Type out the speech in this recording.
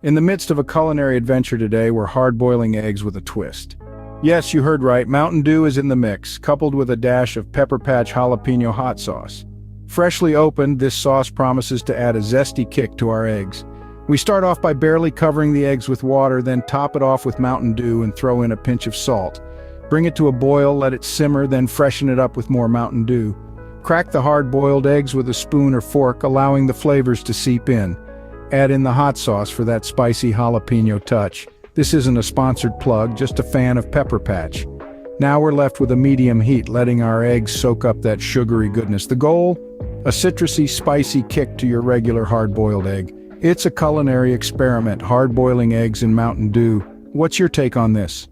In the midst of a culinary adventure today, we're hard-boiling eggs with a twist. Yes, you heard right, Mountain Dew is in the mix, coupled with a dash of Pepper Patch jalapeno hot sauce. Freshly opened, this sauce promises to add a zesty kick to our eggs. We start off by barely covering the eggs with water, then top it off with Mountain Dew and throw in a pinch of salt. Bring it to a boil, let it simmer, then freshen it up with more Mountain Dew. Crack the hard-boiled eggs with a spoon or fork, allowing the flavors to seep in. Add in the hot sauce for that spicy jalapeno touch. This isn't a sponsored plug, just a fan of Pepper Patch. Now we're left with a medium heat, letting our eggs soak up that sugary goodness. The goal? A citrusy, spicy kick to your regular hard-boiled egg. It's a culinary experiment, hard-boiling eggs in Mountain Dew. What's your take on this?